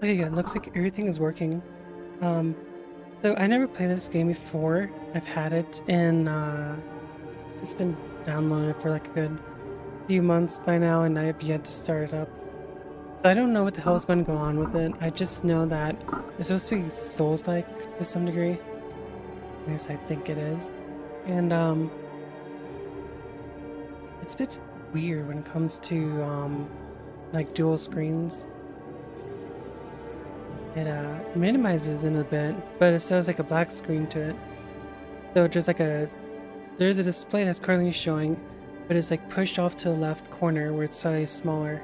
Okay, yeah, it looks like everything is working. Um, so I never played this game before. I've had it in, it's been downloaded for like a good few months by now, and I have yet to start it up. So I don't know what the hell is going to go on with it. I just know that it's supposed to be Souls-like to some degree. At least I think it is. And, it's a bit weird when it comes to, like dual screens. It minimizes in a bit, but it still has like a black screen to it. So there's a display that's currently showing, but it's like pushed off to the left corner where it's slightly smaller.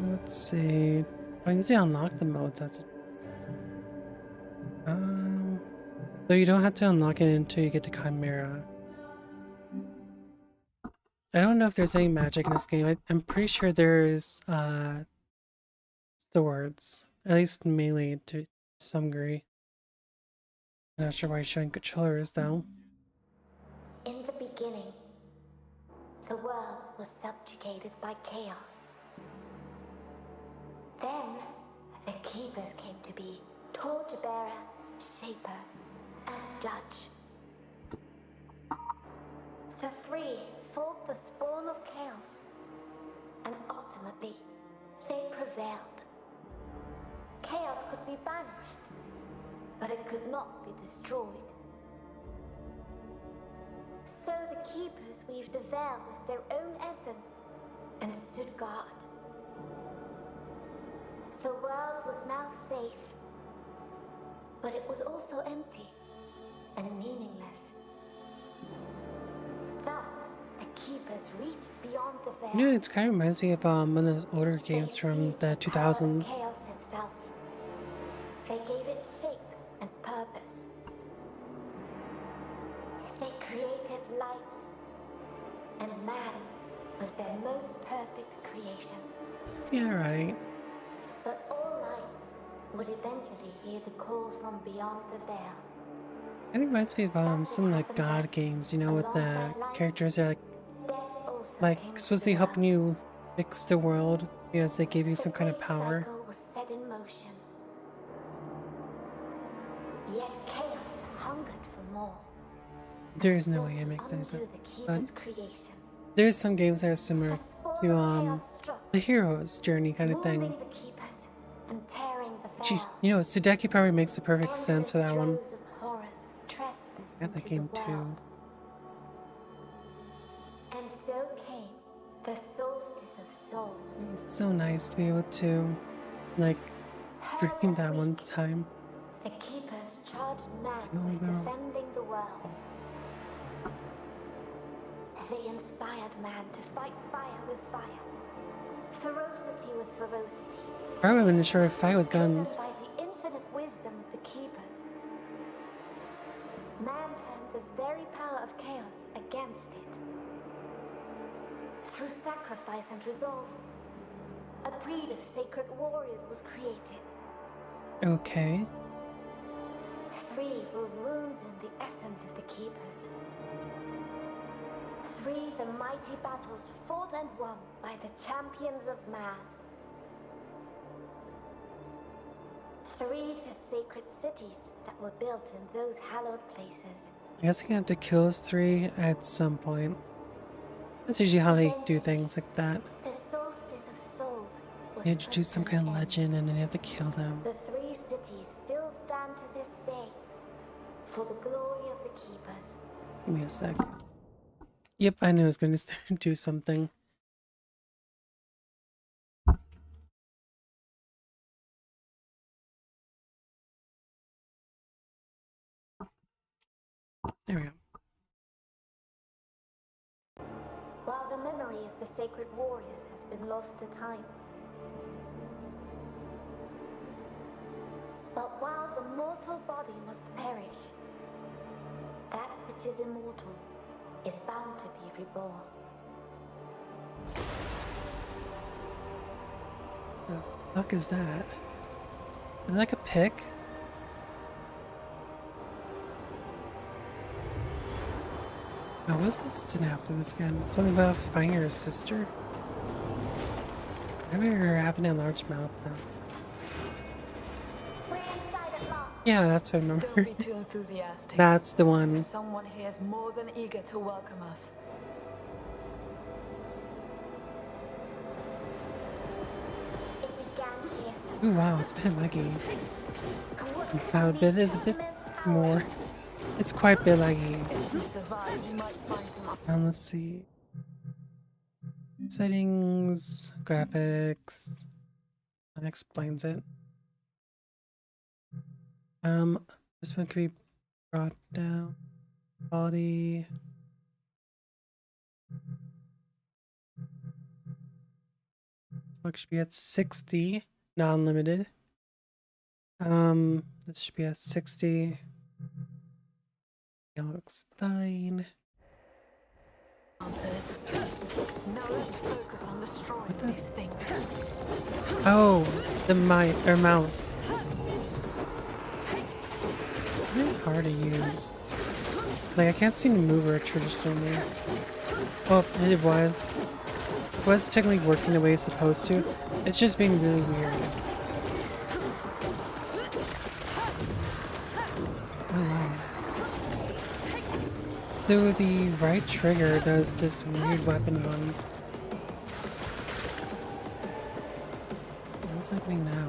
Let's see. I need to unlock the modes. Um. So you don't have to unlock it until you get to Chimera. I don't know if there's any magic in this game. I'm pretty sure there's swords, at least melee to some degree. Not sure why he's showing controllers though. In the beginning, the world was subjugated by chaos. Then, the Keepers came to be Torchbearer, Shaper, and Judge. The three fought the spawn of chaos, and ultimately, they prevailed. Chaos could be banished, but it could not be destroyed. So the Keepers weaved a veil with their own essence and stood guard. The world was now safe, but it was also empty and meaningless. Thus, the Keepers reached beyond the veil. You know, it kind of reminds me of one of those older games from the 2000s. Chaos itself. They gave it shape and purpose. They created life, and man was their most perfect creation. Yeah, right. But all life would eventually hear the call from beyond the veil. It reminds me of some like God games, you know, with the characters are like supposed to be helping you fix the world because they gave you some kind of power. The cycle was set in motion. Yet chaos hungered for more. There is no way I make this up, but there's some games that are similar to the hero's journey kind of thing. You know, Sudeki probably makes the perfect sense for that one. I got that game too. And so came the solstice of souls. It's so nice to be able to, like, stream that one time. The Keepers charged man with defending the world. They inspired man to fight fire with fire, ferocity with ferocity. Probably would have been a shorter fight with guns. By the infinite wisdom of the Keepers, man turned the very power of chaos against it. Through sacrifice and resolve, a breed of sacred warriors was created. Okay. 3 were wounds in the essence of the Keepers. 3 the mighty battles fought and won by the champions of man. 3 the sacred cities that were built in those hallowed places. I guess I'm gonna have to kill those 3 at some point. That's usually how they do things like that. The solstice of souls was You introduce some kind of legend and then you have to kill them. The 3 cities still stand to this day for the glory of the Keepers. Give me a sec. Yep, I knew I was going to do something. There we go. While the memory of the sacred warriors has been lost to time. But while the mortal body must perish, that which is immortal is bound to be reborn. What the fuck is that? Is it like a pick? Now, what's the synapse of this again? Something about finding your sister? Never having a large mouth though. We're inside at last. Yeah, that's what I Don't remember. be too enthusiastic. That's the one. Someone here is more than eager to welcome us. It began here. Ooh, wow, it's a bit laggy. What Wow, could it be is a bit Superman's power? more. It's quite a bit laggy. If we survive, we might find some. Let's see. Settings, graphics. That explains it. This one could be brought down. Quality. This should be at 60, non-limited. This should be at 60. It looks fine. Answers. Now let's focus on destroying these things. Oh, the mouse. Really hard to use. Like I can't seem to move her traditionally. Well, it was. It was technically working the way it's supposed to. It's just being really weird. Oh wow. So the right trigger does this weird weapon one. What's happening now?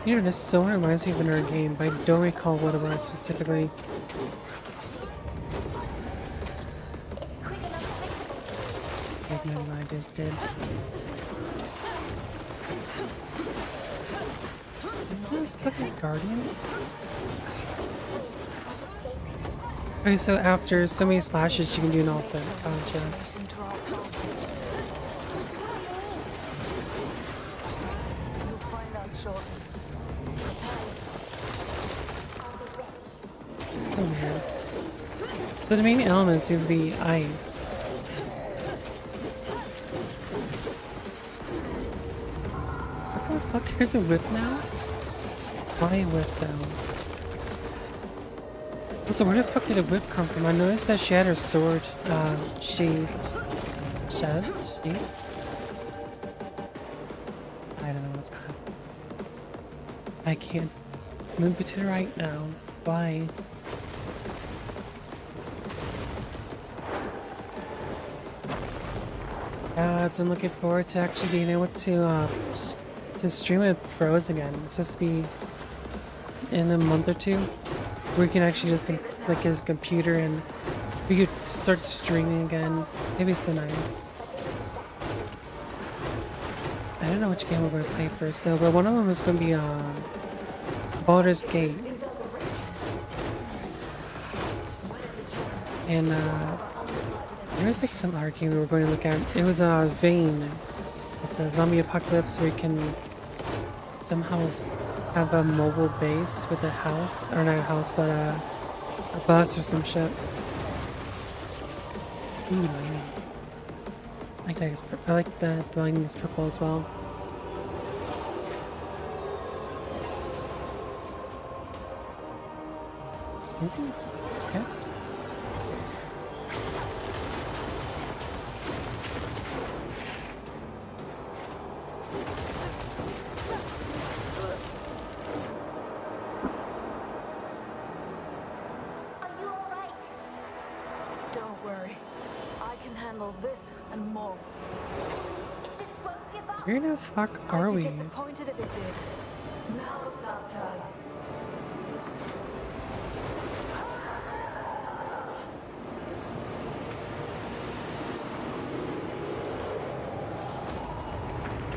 You know, this so reminds me of another game, but I don't recall what it was specifically. I have no idea, I just did. Fucking Guardian? Okay, so after so many slashes, you can do an ultimate. Gotcha. Mission to our advantage. You'll find out shortly. Oh, weird. So the main element seems to be ice. What the fuck? There's a whip now? Why a whip though? Also, where the fuck did a whip come from? I noticed that she had her sword sheathed. Sheathed? I don't know what's called. I can't move it to the right now. Why? I'm looking forward to actually being able to stream it Froze again. It's supposed to be in a month or two, where you can actually just like his computer and we could start streaming again. It'd be so nice. I don't know which game we're going to play first though, but one of them is going to be Baldur's Gate. And there's like some other game we were going to look at. It was Vane. It's a zombie apocalypse where you can somehow have a mobile base with a house, or not a house, but a bus or some shit. Ooh, lighting. I like that. I like that the lighting is purple as well. Is he tips? Are you alright? Don't worry. I can handle this and more. It just won't give up. Where the fuck are I'd be we? disappointed if it did. Now it's our turn.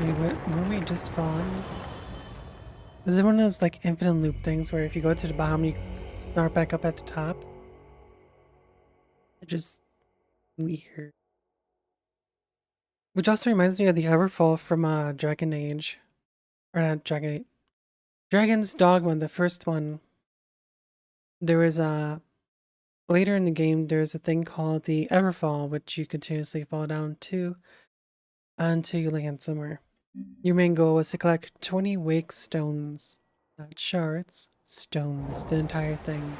Wait, where we just spawn? Is it one of those like infinite loop things where if you go to the bottom, you start back up at the top? It's just weird. Which also reminds me of the Everfall from Dragon Age. Or not Dragon Age. Dragon's Dogma, the first one. There was a... Later in the game, there's a thing called the Everfall, which you continuously fall down to until you land somewhere. Your main goal was to collect 20 wake stones. Not shards, stones, the entire thing.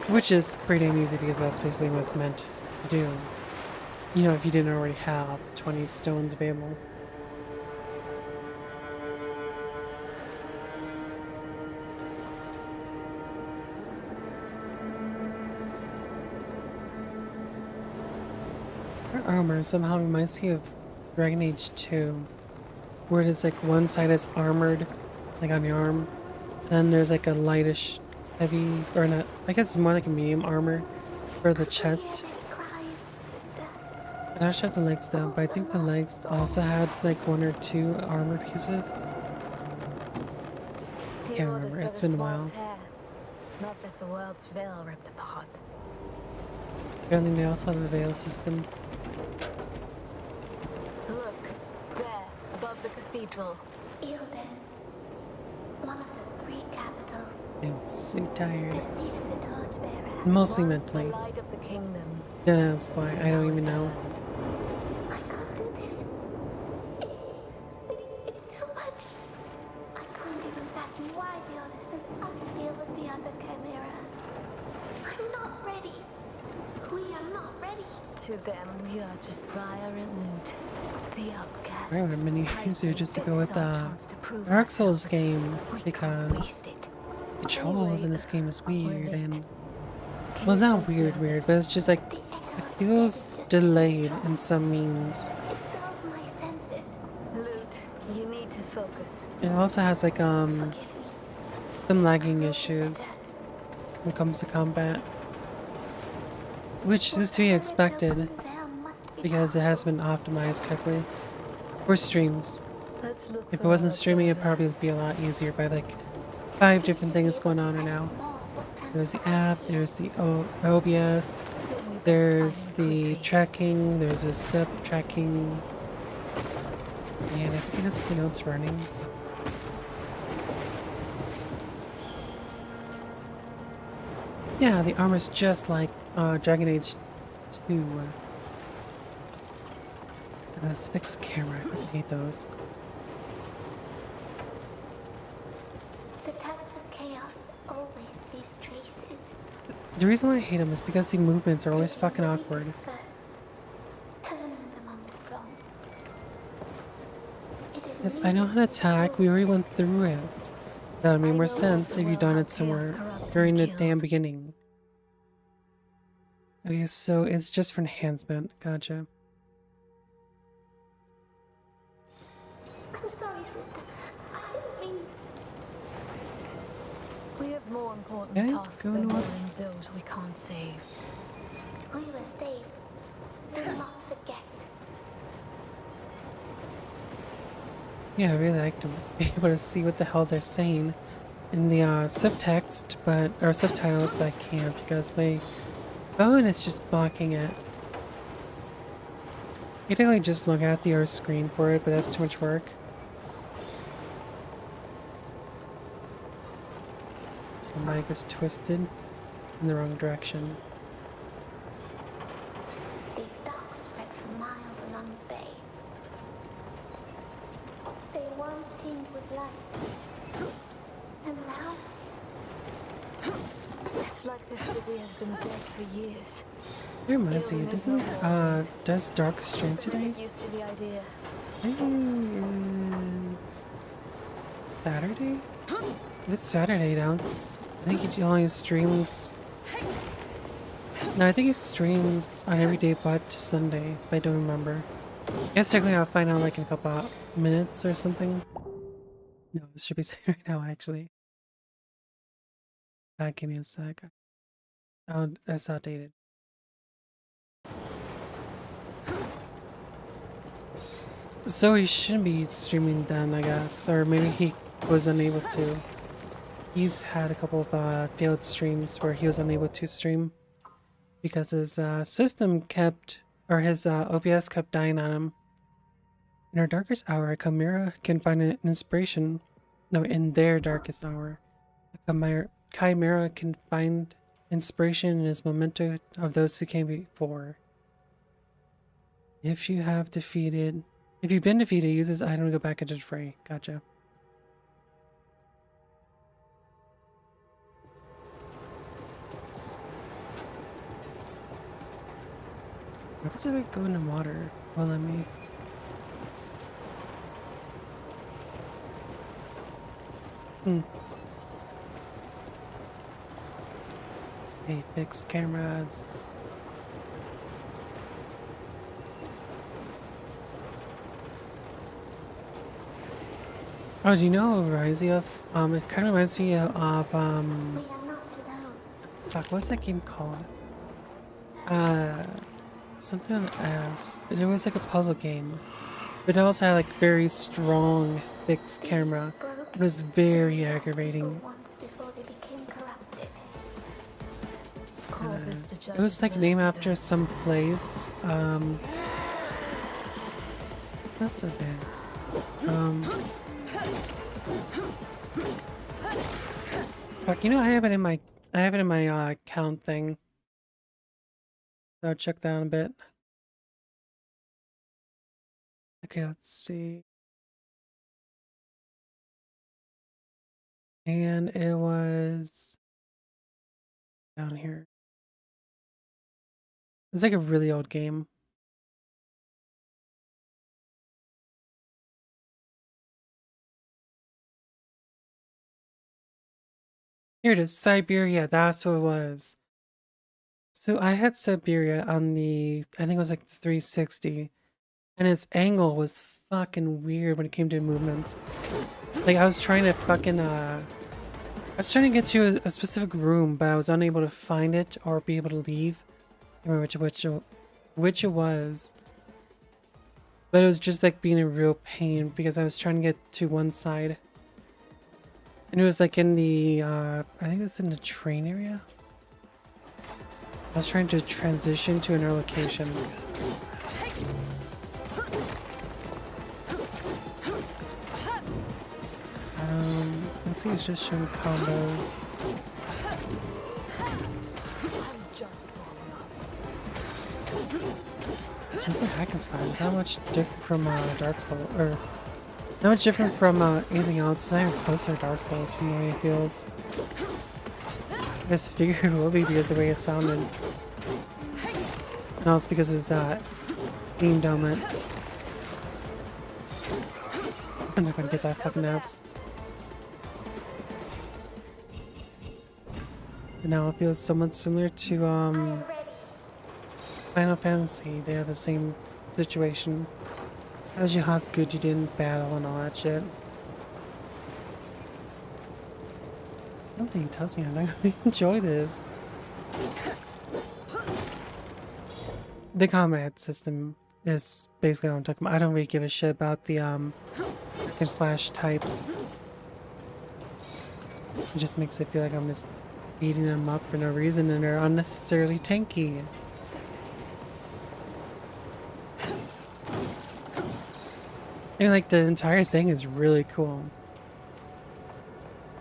Which is pretty damn easy because that's basically what it's meant to do. You know, if you didn't already have 20 stones available. Her armor somehow reminds me of Dragon Age 2, where it's like one side is armored, like on your arm, and there's like a lightish, heavy, or not, I guess it's more like a medium armor for the chest. I'm not sure if the legs though, but I think the legs also had like one or two armor pieces. Can't remember, it's been a while. Not that the world's veil ripped apart. Apparently they also have a veil system. Look, there, above the cathedral. Ilden, one of the three capitals, I'm so the tired. seat of the torchbearer. Mostly Once the mentally. light of the kingdom. Don't ask why, I don't even know. I can't do this. It's too much. I can't even fathom why the others sent us here with the other chimeras. I'm not ready. We are not ready. To them, we are just Briar and Loot, the outcasts. I remember many I easier think just to this go is with our the chance to prove Dark Souls ourselves. game We can't because waste it. controls in this game is weird lit. and Can well, it's you not sense the weird, others? but it's just like The it echo of feels death is just delayed strong. in some means. It dulls my senses. Loot, you need to focus. It also has like Forgive me. some lagging issues when it comes to combat, which is to be expected because it has been optimized correctly for streams. Let's look If for it wasn't the streaming, it'd observer. probably be a lot easier by like 5 different things going on right now. There's the app, there's the OBS, Then we both there's find him the quickly. tracking, there's a SIP tracking, and I think that's something else running. Yeah, the armor's just like Dragon Age 2. This fixed camera, I hate those. The touch of chaos always leaves traces. The reason why I hate them is because the movements are always fucking awkward. First, turn them on the strong. It is Yes, I know how to attack, we already went through it. That would make more sense if you'd done it somewhere during the damn beginning. Okay, so it's just for enhancement, gotcha. I'm sorry, sister. I didn't mean. We have more important Okay, tasks go than north. rolling bills we can't save. We were saved. Do not forget. Yeah, I really like to be able to see what the hell they're saying in the subtext, or subtitles, but I can't because my phone is just blocking it. You can like just look at the screen for it, but that's too much work. So my mic is twisted in the wrong direction. These docks spread for miles along the bay. They once teemed with life. And now, It's like this city has been dead for years. It reminds me, does Dark stream today? Get used to the idea. I think it's Saturday? It's Saturday now. I think he only streams. No, I think he streams on every day but Sunday, if I don't remember. I guess technically I'll find out like in a couple minutes or something. No, this should be saying right now actually. Give me a sec. Oh, that's outdated. So he shouldn't be streaming then, I guess, or maybe he was unable to. He's had a couple of failed streams where he was unable to stream because his system kept, or his OBS kept dying on him. In our darkest hour, a chimera can find an inspiration. No, in their darkest hour, a chimera can find inspiration in his memento of those who came before. If you If you've been defeated, use this item to go back into the fray. Gotcha. What's if I go into water? Well, let me. Hey, fix cameras. Oh, do you know Ryzia? It kind of reminds me of We are not alone. fuck, what's that game called? Something on the S. It was like a puzzle game, but it also had like very strong fixed camera. It was very aggravating. Once before they became corrupted. Call this the It was judge's like named mercy after then. some place. It's not so bad. Fuck, you know I have it in my account thing. So I'll check that out a bit. Okay, let's see. And it was down here. It's like a really old game. Here it is, Siberia, that's what it was. So I had Siberia on the, I think it was like the 360, and its angle was fucking weird when it came to movements. Like I was trying to fucking, I was trying to get to a specific room, but I was unable to find it or be able to leave. I don't remember which it was. But it was just like being a real pain because I was trying to get to one side. And it was like in the, I think it was in the train area. I was trying to transition to another location. Let's see, it's just showing combos. I'm just warming up. Just a hack and slash. It's not much different from Dark Souls, or not much different from anything else. It's not even close to Dark Souls from the way it feels. I just figured it would be because of the way it sounded. And also because it's that theme element. I'm not gonna get that fucking apps. And now it feels somewhat similar to I am ready. Final Fantasy. They have the same situation. Tells you how good you did in battle and all that shit. Something tells me I'm not gonna enjoy this. The combat system is basically what I'm talking about. I don't really give a shit about the hack and slash types. It just makes it feel like I'm just beating them up for no reason and they're unnecessarily tanky. And like the entire thing is really cool.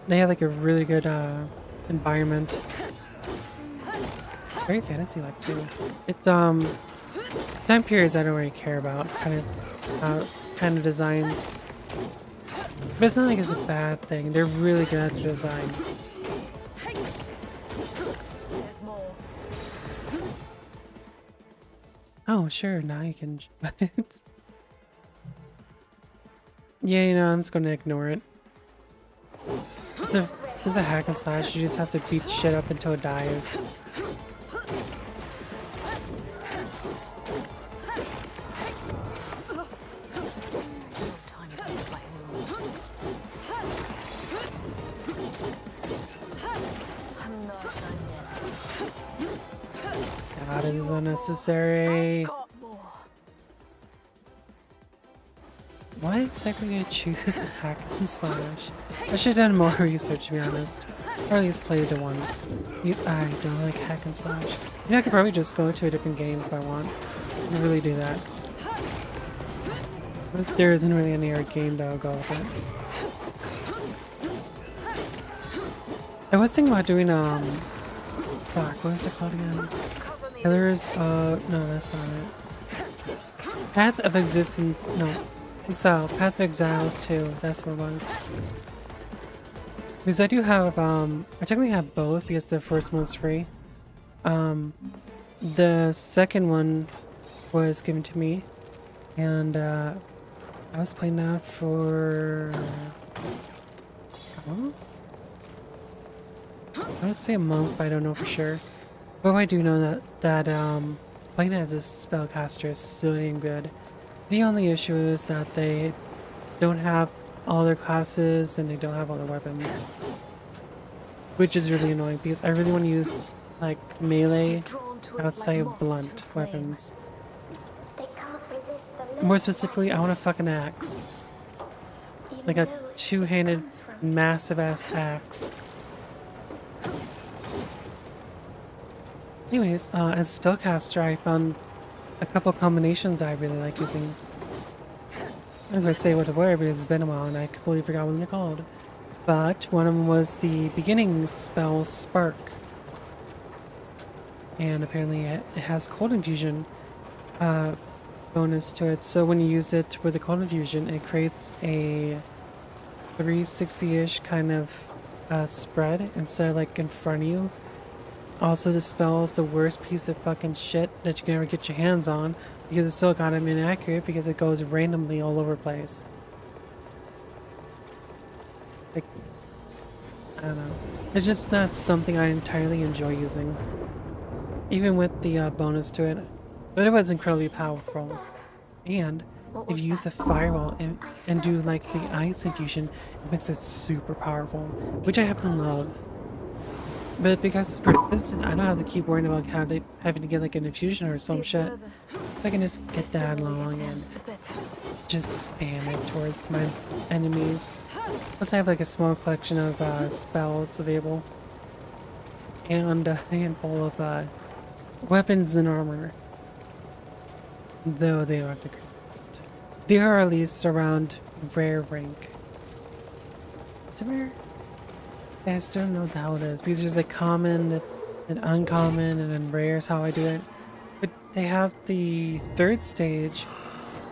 They have like a really good environment. Very fantasy like too. It's time periods I don't really care about, kind of designs. But it's not like it's a bad thing. They're really good at the design. There's more. Oh sure, now you can yeah, you know, I'm just gonna ignore it. It's a hack and slash, you just have to beat shit up until it dies. Time to make my moves. I'm not done yet. God, it is unnecessary. Got more. Why exactly did I choose a hack and slash? I should have done more research, to be honest. Or at least played it once. Because I don't like hack and slash. You know, I could probably just go to a different game if I want. I could really do that. But there isn't really any other game that I'll go with it. I was thinking about doing, fuck, what is it called again? Cover me. Pillars, no, that's not it. Path of Existence, no. Exile, Path to Exile 2, that's what it was. Because I do have, I technically have both because the first one's free. The second one was given to me, and I was playing that for a month? I would say a month, but I don't know for sure. But I do know that playing as a spellcaster is so damn good. The only issue is that they don't have all their classes and they don't have all their weapons, which is really annoying because I really want to use like melee Drawn to us outside like of moths blunt to a flame. weapons. They can't resist the More lure specifically, I of want a fucking axe, life, even like a though it two-handed, comes from massive ass axe. Anyways, as a spellcaster, I found a couple combinations I really like using. I'm gonna say what they were because it's been a while and I completely forgot what they're called. But one of them was the beginning spell Spark. And apparently it has cold infusion bonus to it. So when you use it with the cold infusion, it creates a 360-ish kind of spread instead of like in front of you. Also dispels the worst piece of fucking shit that you can ever get your hands on because it's so goddamn inaccurate because it goes randomly all over the place. Like, I don't know. It's just not something I entirely enjoy using. Even with the bonus to it. But it was incredibly powerful. And What if was you use the that? firewall and do like the ice infusion, it makes it super powerful, which I happen to love. But because it's persistent, I don't have to keep worrying about having to get like an infusion or some The shit. observer. So I can just The get that sooner we along get in, and the better. just spam it towards my enemies. Plus I have like a small collection of spells available. And a handful of weapons and armor. Though they aren't the greatest. They are at least around rare rank. Is it rare? See, I still don't know what the hell it is. Because there's like common and uncommon and then rare is how I do it. But they have the third stage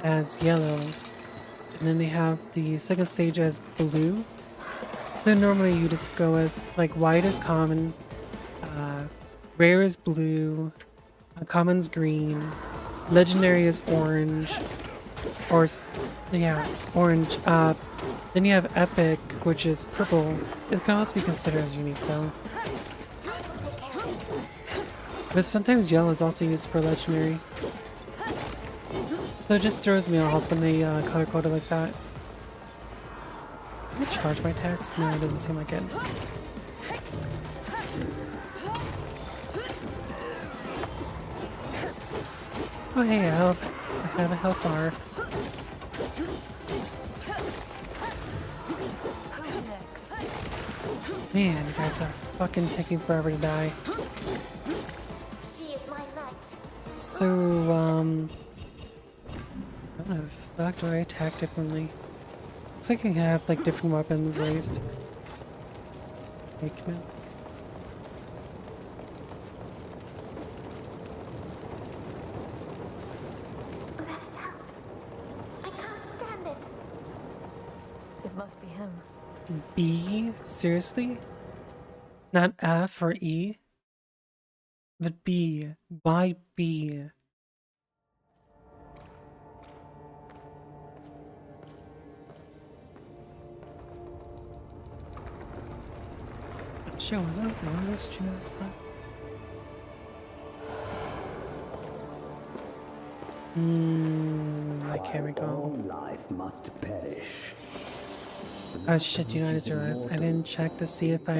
as yellow. And then they have the second stage as blue. So normally you just go with like white is common, rare is blue, common's green, legendary is orange, or yeah, orange. Then you have epic, which is purple. It can also be considered as unique though. But sometimes yellow is also used for legendary. So it just throws me off when they color code it like that. Can I charge my attacks? No, it doesn't seem like it. Oh hey, I have a health bar. Who's next? Man, you guys are fucking taking forever to die. she is my knight. So, how the fuck do I attack differently? Looks like I can have like different weapons at least. Wait, come in. That's how. I can't stand it. It must be him. B? Seriously? Not F or E? But B. Why B? Shit, was this stupid stuff? I can't recall. Life must perish. Oh shit, you know, I just realized I didn't check to see if I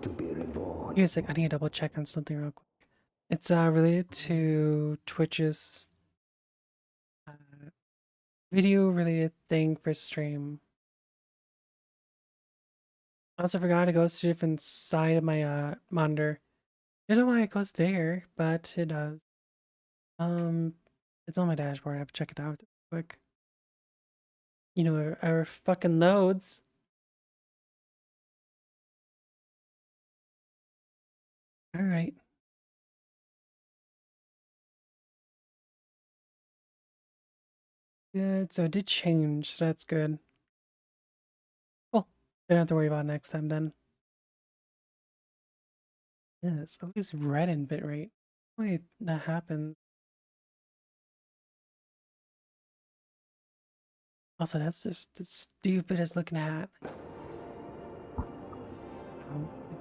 To be reborn. Give me a sec, I need to double check on something real quick. It's related to Twitch's video related thing for stream. I also forgot it goes to a different side of my monitor. I don't know why it goes there, but it does. It's on my dashboard. I have to check it out quick. You know, our fucking loads. All right. Good. So it did change, so that's good. Cool. Don't have to worry about it next time then. Yeah, it's always red in bitrate. Wait, that happens. Also, that's just the stupidest looking hat. My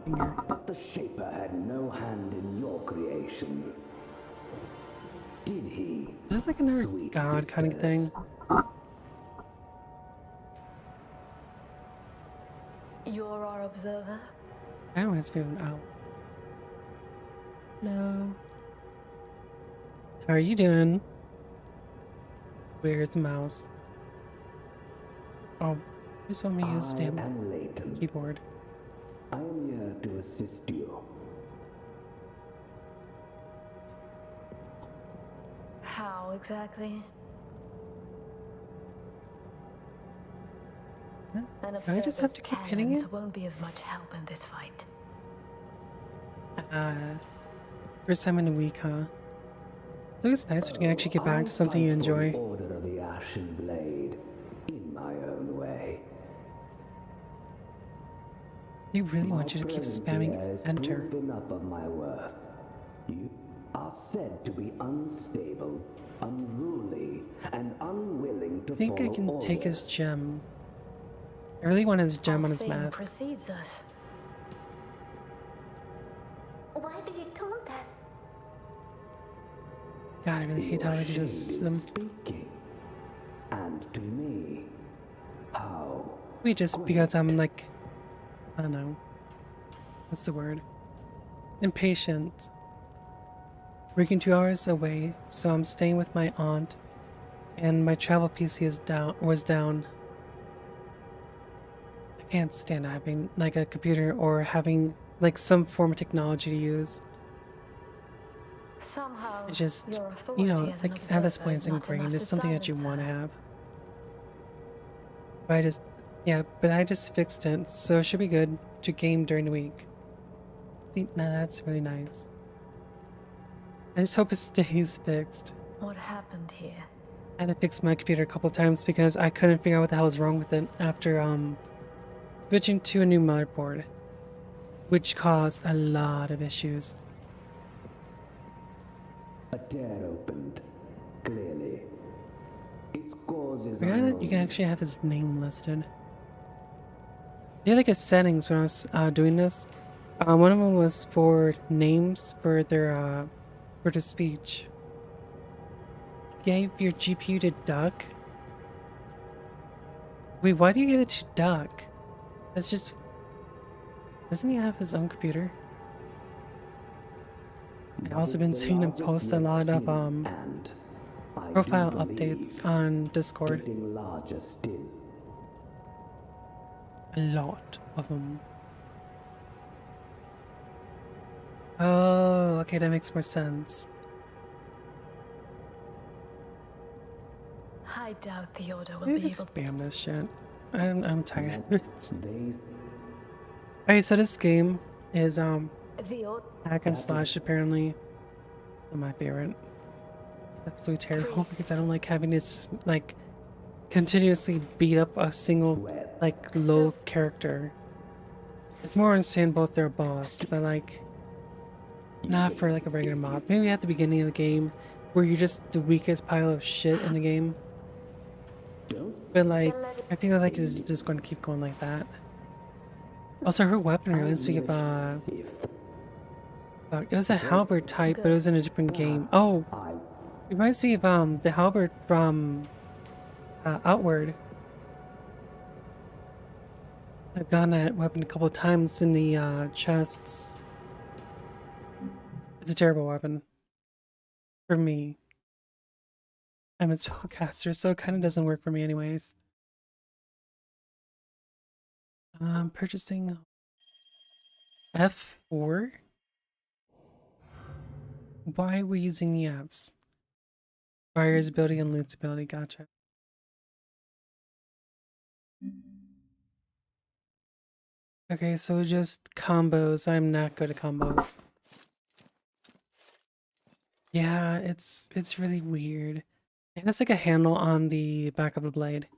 finger. The Shaper had no hand in your creation. Did he? Is this like another sweet god kind of sisters? thing? You're our observer? I don't want to feel out. No. How are you doing? Where's the mouse? Oh, just want me to use I damn am Leighton. keyboard. I am here to assist you. How exactly? Huh? An Do I just have to keep hitting it? won't be of much help in this fight. First time in a week, huh? It's always nice when you can actually get back to something you I fight for the enjoy. Order of the Ashen Blade in my own way. They really My want you to keep presence spamming here is enter. proof enough of my worth. You are said to be unstable, unruly, and unwilling to I think I follow can take orders. his gem. I really want his gem Our on his theme mask. precedes us. Why do you taunt us? God, I really hate how Your they shade just is speaking. And to me, how? we just because I'm like, I don't know, what's the word? Impatient. Working 2 hours away, so I'm staying with my aunt, and my travel PC was down. I can't stand having like a computer or having like some form of technology to use. Somehow, It's just, your authority you know, as an like at this observer point is it's not ingrained. enough It's to something that you silence want to her. have. But I just, yeah, but I just fixed it, so it should be good to game during the week. See, now that's really nice. I just hope it stays fixed. What happened here? I had to fix my computer a couple of times because I couldn't figure out what the hell was wrong with it after switching to a new motherboard, which caused a lot of issues. A tear opened, clearly. Its cause is I forgot that you unknown. can actually have his name listed. They had like a settings when I was doing this. One of them was for names for their speech. Gave your GPU to Duck? Wait, why do you give it to Duck? That's just... Doesn't he have his own computer? I've But also been it's the seeing him largest post a yet lot of seen, and I do profile believe updates on Discord. getting larger still. A lot of them. Oh, okay, that makes more sense. I doubt the Order will Maybe be just able. spam this shit. I'm tired of it. They Okay, so this game is The Order. hack and slash apparently. My favorite. Absolutely terrible because I don't like having this like continuously beat up a single like low character. It's more understandable if they're a boss, but like not for like a regular mob. Maybe at the beginning of the game where you're just the weakest pile of shit in the game. don't But like I feel like it's just going to keep going like that. Also, her weaponry reminds me of if it was a halberd type, but it was in a different game. Oh, I it reminds me of the halberd from Outward. I've gotten that weapon a couple of times in the chests. It's a terrible weapon for me. I'm a spellcaster, so it kind of doesn't work for me anyways. Purchasing F4. Why are we using the Fs? Fire's ability and loot's ability, gotcha. Okay, so just combos. I'm not good at combos. Yeah, it's really weird. It has like a handle on the back of the blade.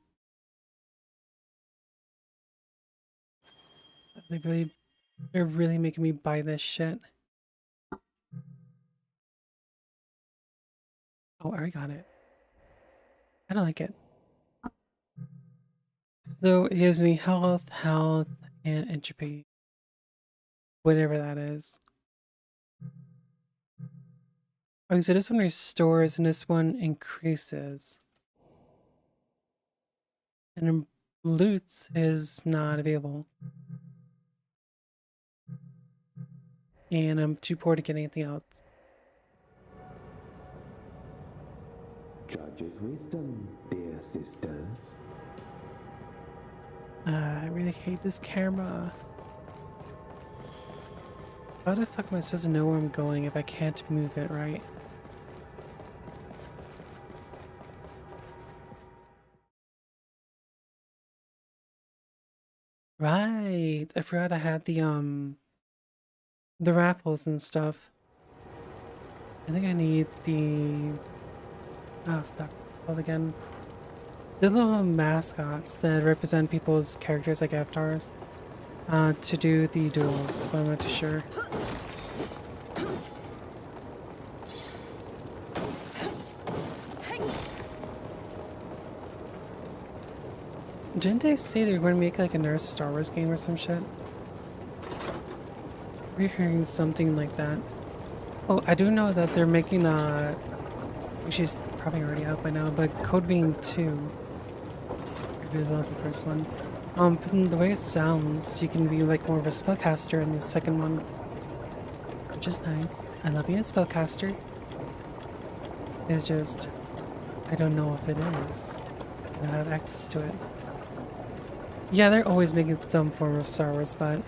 They're really making me buy this shit. Oh, I already got it. I don't like it. So it gives me health, and entropy. Whatever that is. Okay, so this one restores and this one increases. And then loots is not available. And I'm too poor to get anything else. Judge's wisdom, dear sisters. I really hate this camera. How the fuck am I supposed to know where I'm going if I can't move it right? Right. I forgot I had the raffles and stuff. I think I need the fuck, called again. The little mascots that represent people's characters like avatars. To do the duels, but I'm not too sure. Didn't they say they were going to make like another Star Wars game or some shit? We're hearing something like that. Oh, I do know that they're making which is probably already out by now, but Code Vein 2. I really love the first one. From the way it sounds, you can be like more of a spellcaster in the second one, which is nice. I love being a spellcaster. It's just, I don't know if it is. I don't have access to it. Yeah, they're always making some form of Star Wars, but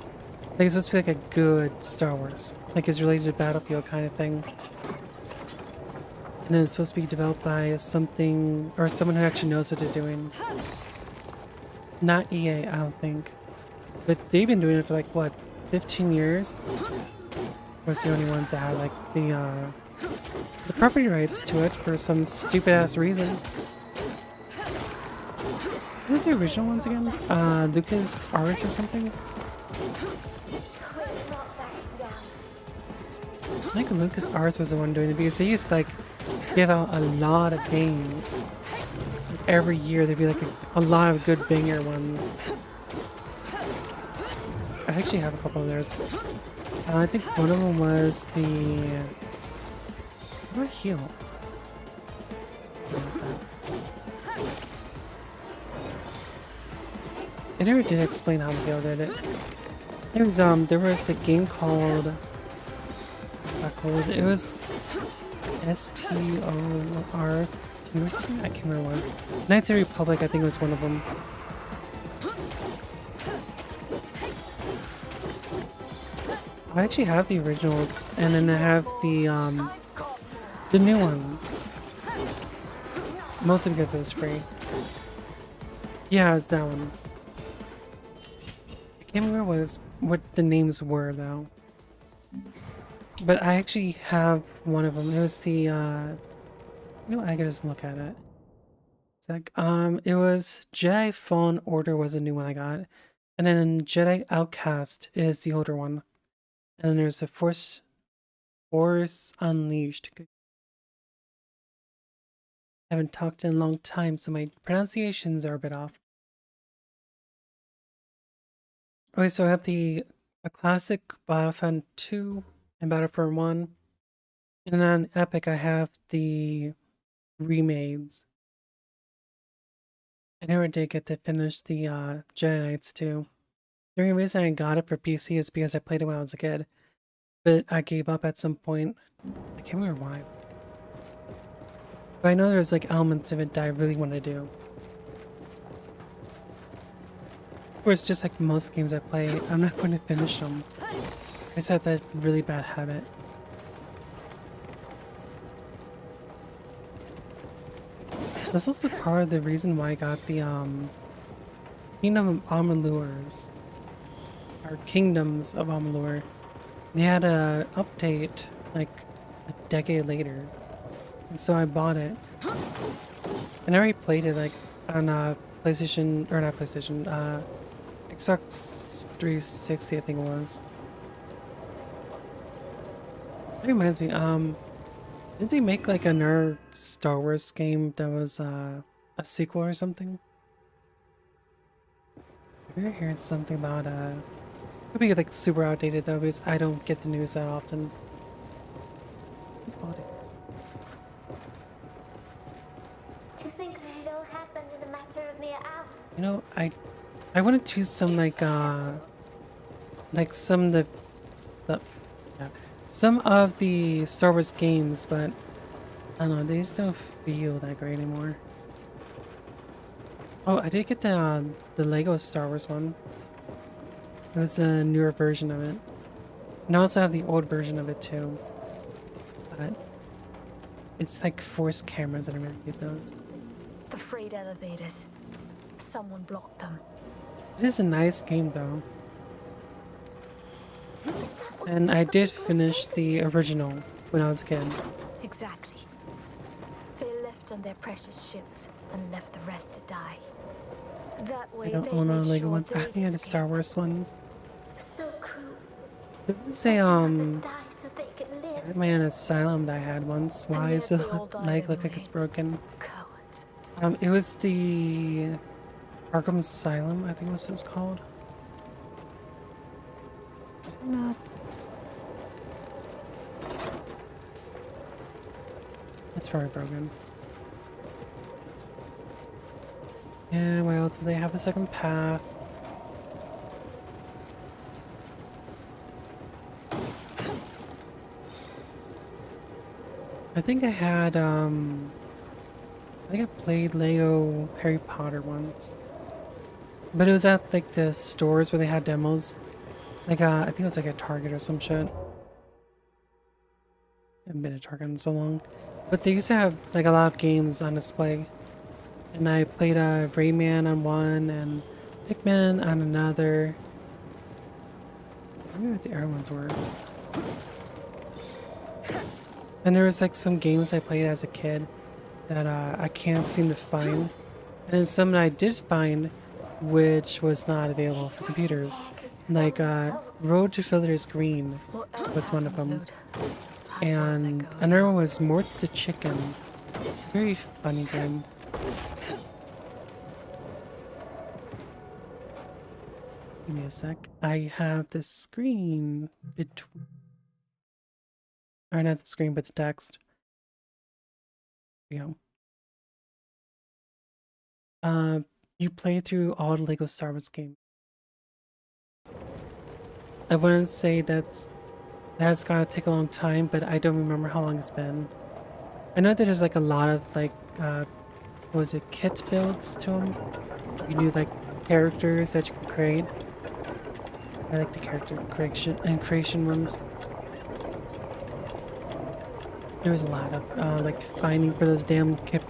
like it's supposed to be like a good Star Wars, like it's related to Battlefield kind of thing. And then it's supposed to be developed by something or someone who actually knows what they're doing. Not EA, I don't think. But they've been doing it for like, what, 15 years? Of course, the only ones that have like the property rights to it for some stupid ass reason. What was the original ones again? Lucas Arts or something? I think Lucas Arts was the one doing it because they used to like give out a lot of games. Every year there'd be like a lot of good banger ones. I actually have a couple of theirs. I think one of them was the... How do I heal? They never did explain how to heal, did it? There was a game called... what was it? It was... STOR2 or something? I can't remember what it was. Knights of the Republic, I think was one of them. I actually have the originals, and then I have the new ones. Mostly because it was free. Yeah, it's that one. I can't remember what the names were though. But I actually have one of them. It was the I could just look at it. It's like it was Jedi Fallen Order was a new one I got. And then Jedi Outcast is the older one. And then there's the Force Unleashed. I haven't talked in a long time, so my pronunciations are a bit off. Okay, so I have a classic Battlefront 2 and Battlefront 1. And then on Epic I have the remakes. I never did get to finish the Jedi Knights 2. The only reason I got it for PC is because I played it when I was a kid. But I gave up at some point. I can't remember why. But I know there's like elements of it that I really want to do. Of course, just like most games I play, I'm not going to finish them. I just have that really bad habit. That's also part of the reason why I got the Kingdom of Amalurs. Or Kingdoms of Amalur. They had a update like a decade later. And so I bought it. I never played it like on PlayStation, or not PlayStation, Xbox 360, I think it was. That reminds me, didn't they make like another Star Wars game that was a sequel or something? I remember hearing something about could be like super outdated though, because I don't get the news that often. To think that it all happened in a matter of mere hours. You know, I wanted to do some like some of the stuff, yeah, some of the Star Wars games, but I don't know, they just don't feel that great anymore. Oh, I did get the Lego Star Wars one. It was a newer version of it. And I also have the old version of it too. But it's like forced cameras that I really get those. The freight elevators. Someone blocked them. It is a nice game though. And I did finish the original when I was a kid. Exactly. They left on their precious ships and left the rest to die. That way I don't they own made Lego sure ones. I they'd only had the escape. Star Wars ones. So cruel. There was a Others die so they could live. Batman Asylum that I had once. Why yet is it they all died like look like anyway. it's broken? Cowards. It was the Arkham Asylum, I think was what it's called. Not. It's probably broken. Yeah, why else would they have a second path? I think I had, I think I played Lego Harry Potter once. But it was at, like, the stores where they had demos. Like, I think it was, like, a Target or some shit. I haven't been at Target in so long. But they used to have, like, a lot of games on display. And I played, Rayman on one, and Pikmin on another. I don't know what the other ones were. And there was like some games I played as a kid that I can't seem to find. And then some that I did find which was not available for computers. Like Road to Fiddler's Green was one of them. And another one was Mort the Chicken. Very funny game. Give me a sec. I have the screen between. Or not the screen, but the text. Here we go. You play through all the Lego Star Wars games. I wouldn't say that's gotta take a long time, but I don't remember how long it's been. I know that there's like a lot of like, what was it, kit builds to them? You do like characters that you can create. I like the character creation ones. There was a lot of like finding for those damn kit.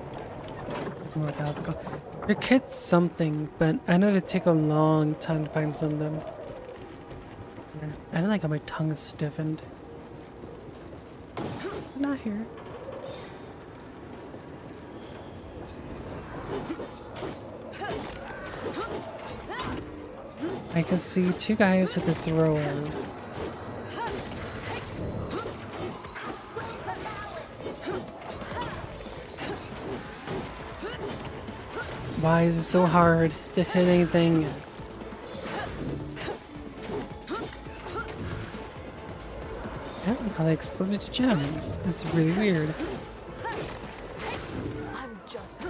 They're kits something, but I know they take a long time to find some of them. Yeah, I don't like how my tongue is stiffened. Not here. I can see two guys with the throwers. Why is it so hard to hit anything? I don't know how they exploded to gems. It's really weird. I'm just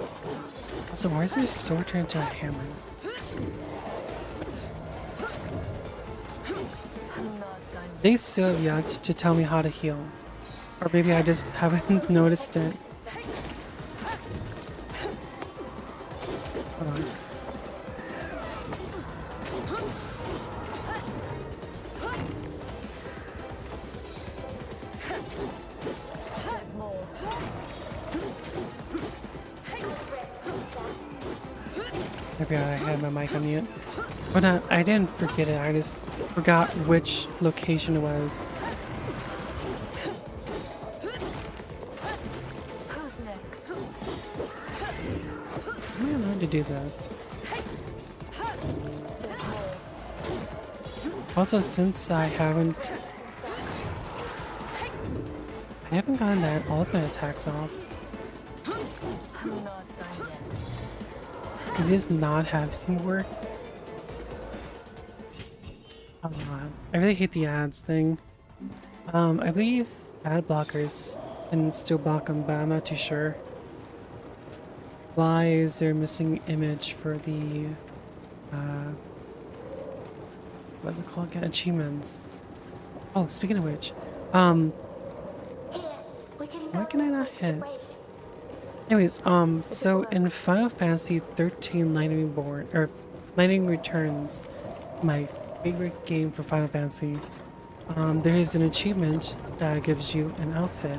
Also, why is their sword turned into a hammer? not done. They still have yet to tell me how to heal. Or maybe I just haven't noticed it. Hold on. There's more. Maybe I had my mic on mute. But I didn't forget it, I just forgot which location it was. Who's next? do this. Also, since I haven't gotten that ultimate attacks off. I'm not done yet. It does not have anymore. I really hate the ads thing. I believe ad blockers can still block them, but I'm not too sure. Why is there a missing image for the what's it called again? Achievements. Oh, speaking of which, Here, we can why go can I this not way to the hit? bridge. Anyways, so in Final Fantasy 13 Lightning Reborn, or Lightning Returns, my favorite game for Final Fantasy, there is an achievement that gives you an outfit.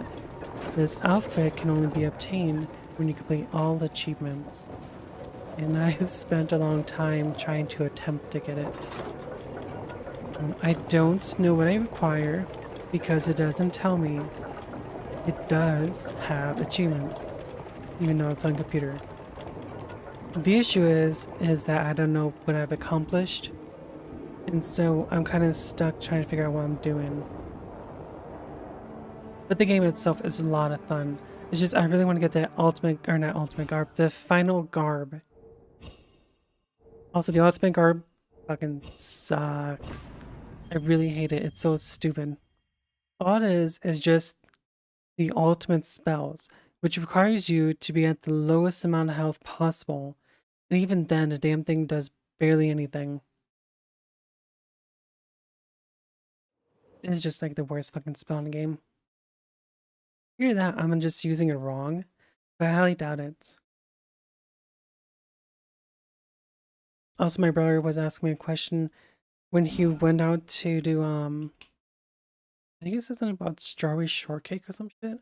This outfit can only be obtained when you complete all the achievements. And I have spent a long time trying to attempt to get it. I don't know what I require because it doesn't tell me. It does have achievements, even though it's on computer. The issue is that I don't know what I've accomplished, and so I'm kind of stuck trying to figure out what I'm doing. But the game itself is a lot of fun. It's just I really want to get the ultimate, or not ultimate garb, the final garb. Also, the ultimate garb fucking sucks. I really hate it. It's so stupid. All it is just the ultimate spells, which requires you to be at the lowest amount of health possible. And even then, the damn thing does barely anything. It's just like the worst fucking spell in the game. Hear that, I'm just using it wrong, but I highly doubt it. Also, my brother was asking me a question when he went out to do, I think it said something about strawberry shortcake or some shit.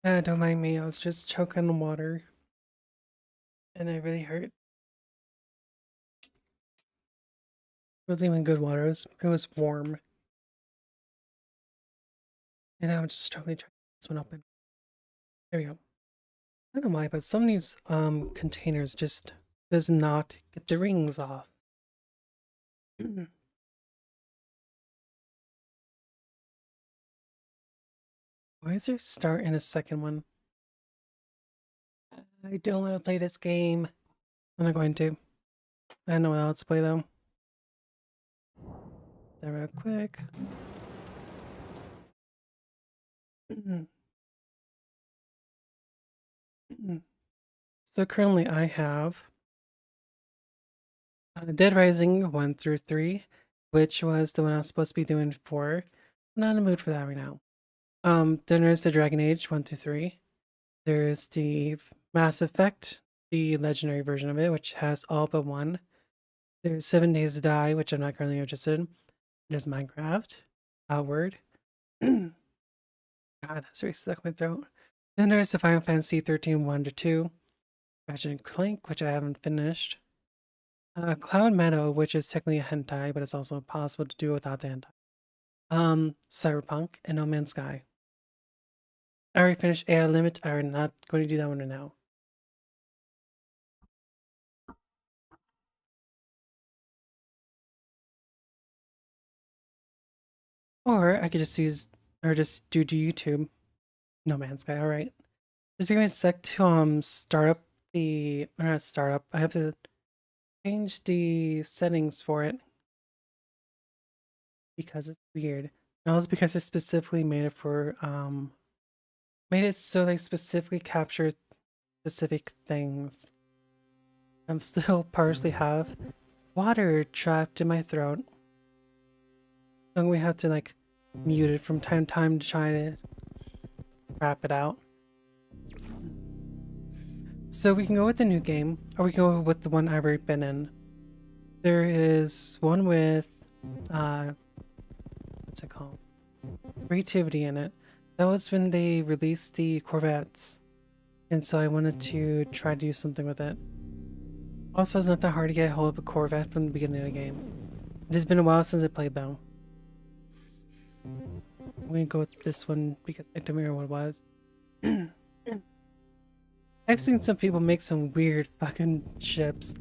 Don't mind me, I was just choking on water. And it really hurt. It wasn't even good water, it was warm. And I'm just totally trying to get this one open. There we go. I don't know why, but some of these containers just does not get the rings off. Why is there start in a second one? I don't want to play this game. I'm not going to. I don't know what else to play though. There real quick. So currently I have Dead Rising 1 through 3, which was the one I was supposed to be doing for. I'm not in the mood for that right now. Then there's the Dragon Age 1 through 3. There's the Mass Effect, the legendary version of it, which has all but one. There's 7 Days to Die, which I'm not currently interested in. There's Minecraft, Outward. God, that's really stuck in my throat. Then there's the Final Fantasy 13 1 to 2. Ratchet and Clank, which I haven't finished. Cloud Meadow, which is technically a hentai, but it's also possible to do without the hentai. Cyberpunk, and No Man's Sky. I already finished AI Limit. I'm not going to do that one right now. Or I could just use, or just do YouTube. No Man's Sky, alright. Just give me a sec to start up the, or not start up, I have to change the settings for it. Because it's weird. And also because I specifically made it for, made it so they specifically capture specific things. I'm still partially have water trapped in my throat. So we have to like mute it from time to time to try to wrap it out. So we can go with the new game, or we can go with the one I've already been in. There is one with what's it called? Creativity in it. That was when they released the Corvettes. And so I wanted to try to do something with it. Also, it's not that hard to get a hold of a Corvette from the beginning of the game. It has been a while since I played though. I'm gonna go with this one because I don't remember what it was. I've seen some people make some weird fucking ships.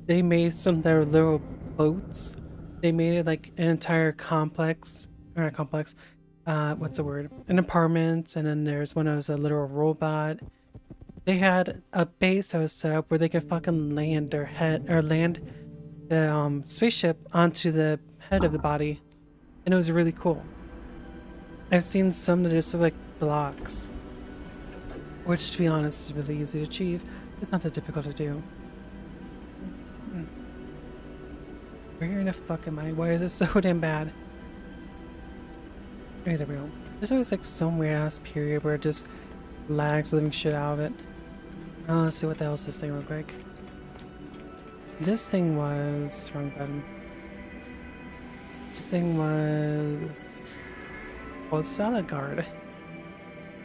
They made some that were little boats. They made it like an entire complex, or not complex, what's the word? An apartment, and then there's one that was a little robot. They had a base that was set up where they could fucking land their head, or land the spaceship onto the head of the body. And it was really cool. I've seen some that just look like blocks. Which, to be honest, is really easy to achieve. It's not that difficult to do. Where in the fuck am I? Why is it so damn bad? Okay, there we go. There's always like some weird ass period where it just lags the living shit out of it. Let's see what the hell does this thing look like. This thing was... wrong button. This thing was... called Salad Guard.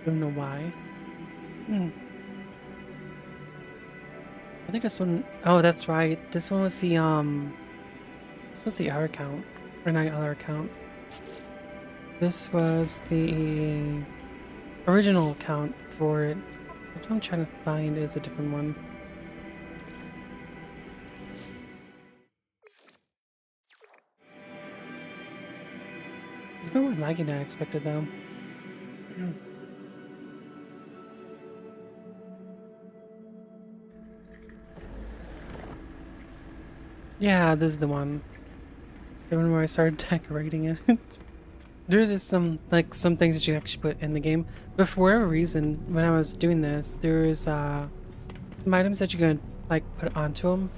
Don't know why. I think this one... oh, that's right. This one was the, this was the hour count. Or not hour count. This was the original count for it. What I'm trying to find is a different one. It's been more laggy than I expected though. Yeah, this is the one. The one where I started decorating it. There's just some things that you actually put in the game. But for whatever reason, when I was doing this, there's some items that you can like put onto them.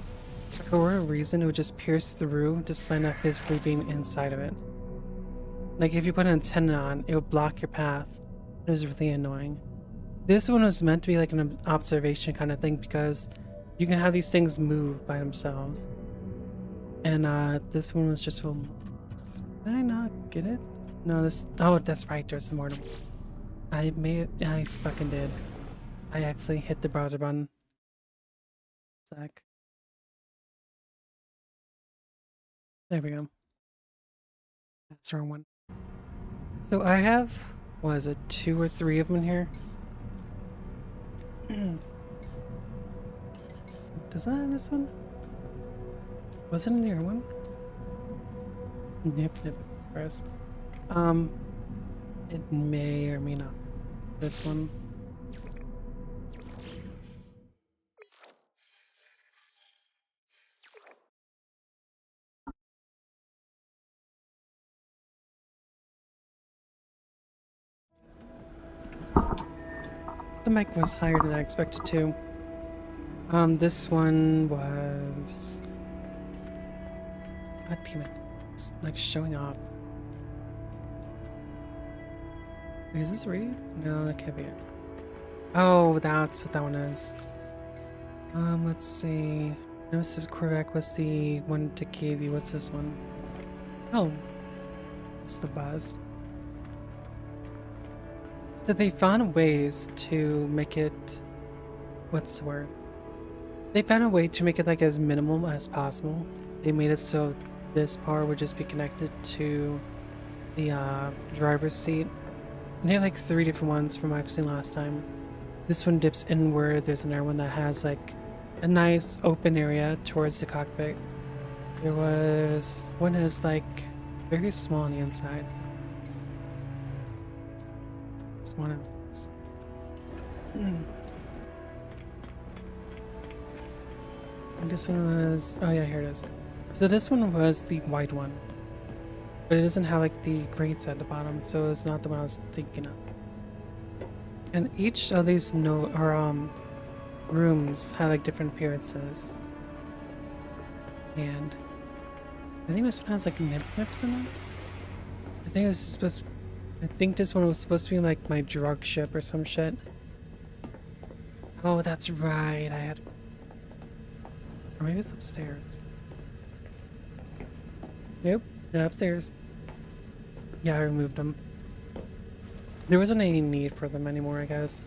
For whatever reason, it would just pierce through, despite not physically being inside of it. Like if you put an antenna on, it would block your path. It was really annoying. This one was meant to be like an observation kind of thing because you can have these things move by themselves. And this one was just did I not get it? No, this... oh, that's right, there's some more to... I fucking did. I actually hit the browser button. Sec. There we go. That's the wrong one. So I have, what is it, 2 or 3 of them in here? Does that in this one? Was it in the other one? Nip, press. It may or may not. This one. The mic was higher than I expected to. This one was... God damn it. It's like showing off. Wait, is this radio? No, that can't be it. Oh, that's what that one is. Let's see. Nemesis Corvette was the one to give you. What's this one? Oh. It's the buzz. So they found ways to make it... what's the word? They found a way to make it like as minimal as possible. They made it so this part would just be connected to the driver's seat. And they have like 3 different ones from what I've seen last time. This one dips inward. There's another one that has like a nice open area towards the cockpit. There was one that's like very small on the inside. It's one of those. And this one was... oh yeah, here it is. So this one was the white one. But it doesn't have like the grates at the bottom, so it's not the one I was thinking of. And each of these rooms have like different appearances. And I think this one has like nips in it. I think it's supposed... I think this one was supposed to be like my drug ship or some shit. Oh, that's right. I had... or maybe it's upstairs. Nope, they're upstairs. Yeah, I removed them. There wasn't any need for them anymore, I guess.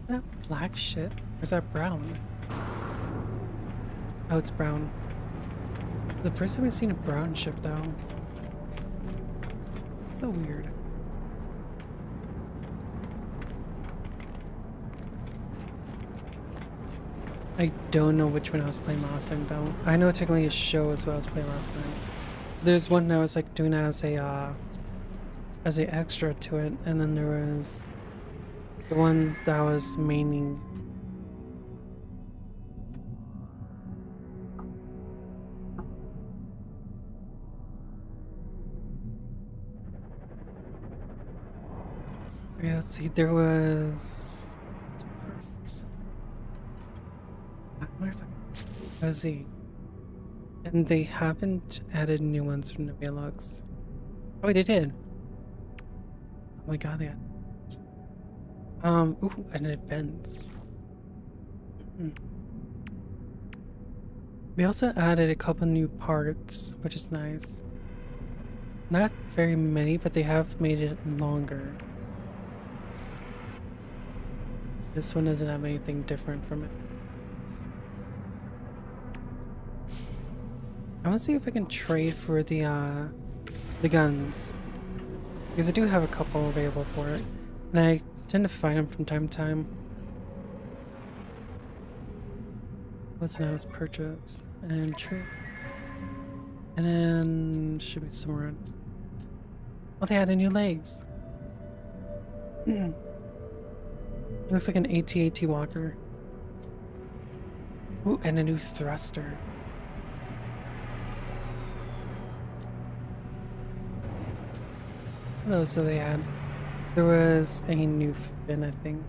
That black shit? Or is that brown? Oh, it's brown. The first time I've seen a brown ship, though. So weird. I don't know which one I was playing last time, though. I know technically a show is what I was playing last time. There's one that I was like doing that as a extra to it, and then there was the one that I was maining. Yeah, let's see, there was... Let's see. And they haven't added new ones from the Velox. Oh, they did. Oh my god, they had... ooh, and events. They also added a couple new parts, which is nice. Not very many, but they have made it longer. This one doesn't have anything different from it. I want to see if I can trade for the guns, because I do have a couple available for it, and I tend to find them from time to time. What's now's purchase and trade, and then should be somewhere in. Oh, they added new legs. It looks like an AT-AT walker. Ooh, and a new thruster. What else did they add? There was a new fin, I think.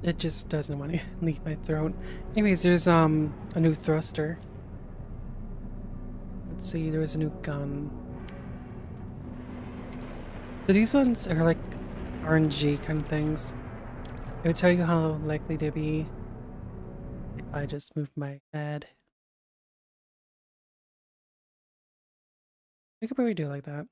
It just doesn't want to leave my throat. Anyways, there's a new thruster. Let's see, there was a new gun. So these ones are like RNG kind of things. It would tell you how likely to be if I just move my head. I could probably do it like that.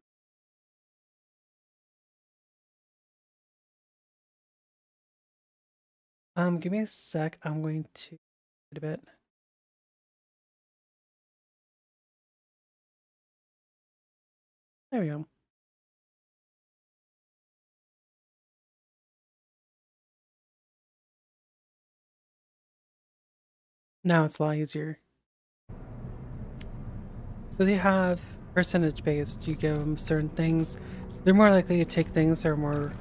Give me a sec. I'm going to wait a bit. There we go. Now it's a lot easier. So they have percentage based. You give them certain things. They're more likely to take things that are more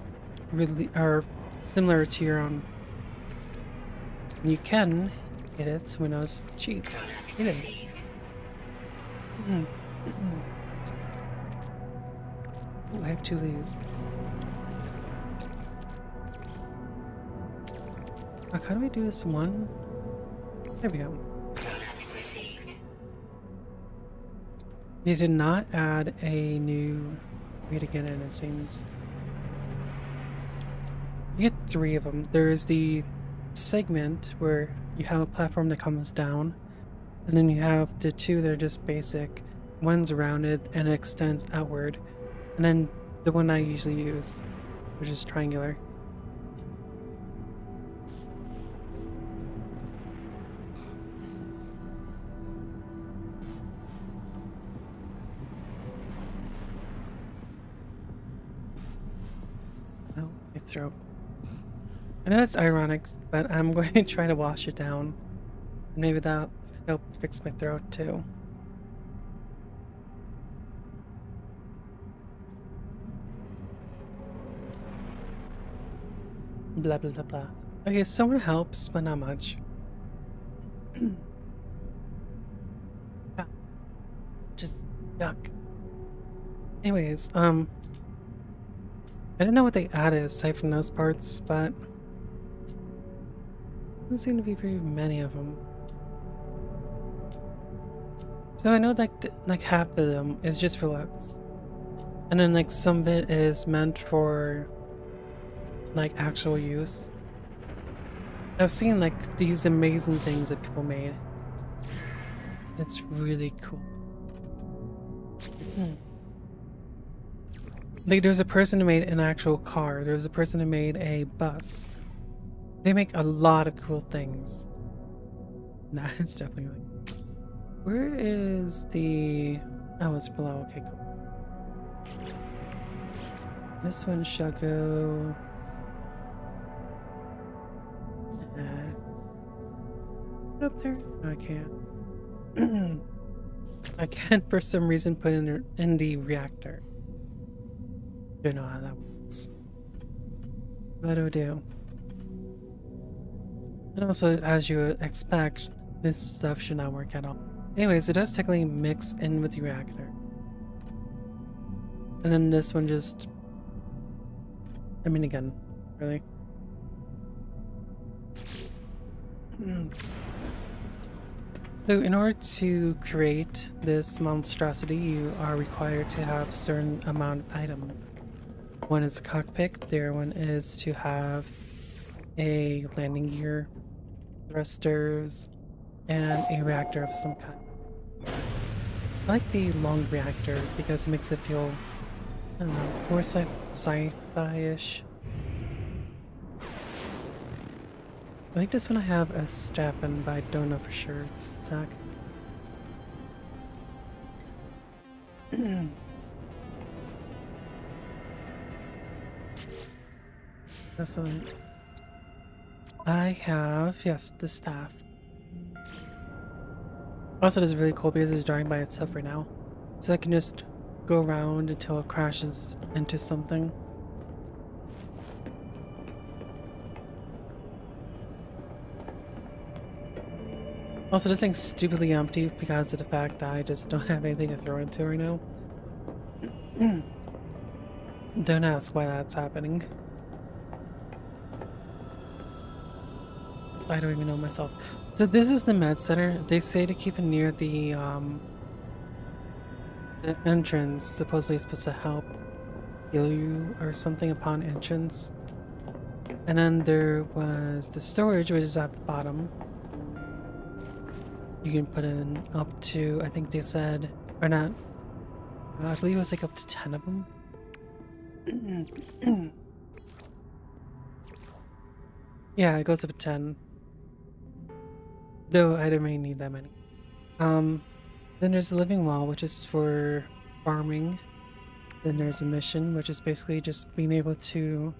really are similar to your own. And you can get it when it's cheap. It is. Ooh, I have two of these. How do we do this one? There we go. They did not add a new way to get in, it seems. You get 3 of them. There's the segment where you have a platform that comes down, and then you have the 2 that are just basic. One's rounded and it extends outward, and then the one I usually use, which is triangular. Oh, my throat. I know it's ironic, but I'm going to try to wash it down. Maybe that'll help fix my throat too. Blah blah blah blah. Okay, someone helps, but not much. Ah, it's just yuck. Anyways, I don't know what they added aside from those parts, but doesn't seem to be very many of them. So I know like half of them is just for looks. And then like some of it is meant for like actual use. I've seen like these amazing things that people made. It's really cool. Like there's a person who made an actual car. There's a person who made a bus. They make a lot of cool things. Nah, it's definitely like... Where is the... Oh, it's below. Okay, cool. This one shall go... Put up there? No, I can't. I can't for some reason put in the reactor. Don't know how that works. But it'll do. And also, as you expect, this stuff should not work at all. Anyways, it does technically mix in with the reactor. And then this one just... I mean, again, really? So in order to create this monstrosity, you are required to have certain amount of items. One is a cockpit, the other one is to have a landing gear, thrusters, and a reactor of some kind. I like the long reactor because it makes it feel, I don't know, more sci-fi-ish. I think this one I have a strap in, but I don't know for sure. Zach. Excellent. I have, yes, the staff. Also, this is really cool because it's drawing by itself right now. So I can just go around until it crashes into something. Also, this thing's stupidly empty because of the fact that I just don't have anything to throw into right now. Don't ask why that's happening. I don't even know myself. So this is the med center. They say to keep it near the entrance. Supposedly it's supposed to help heal you or something upon entrance. And then there was the storage, which is at the bottom. You can put in up to, I think they said, or not, I believe it was like up to 10 of them. Yeah, it goes up to 10. Though I don't really need that many. Then there's the living wall, which is for farming. Then there's a mission, which is basically just being able to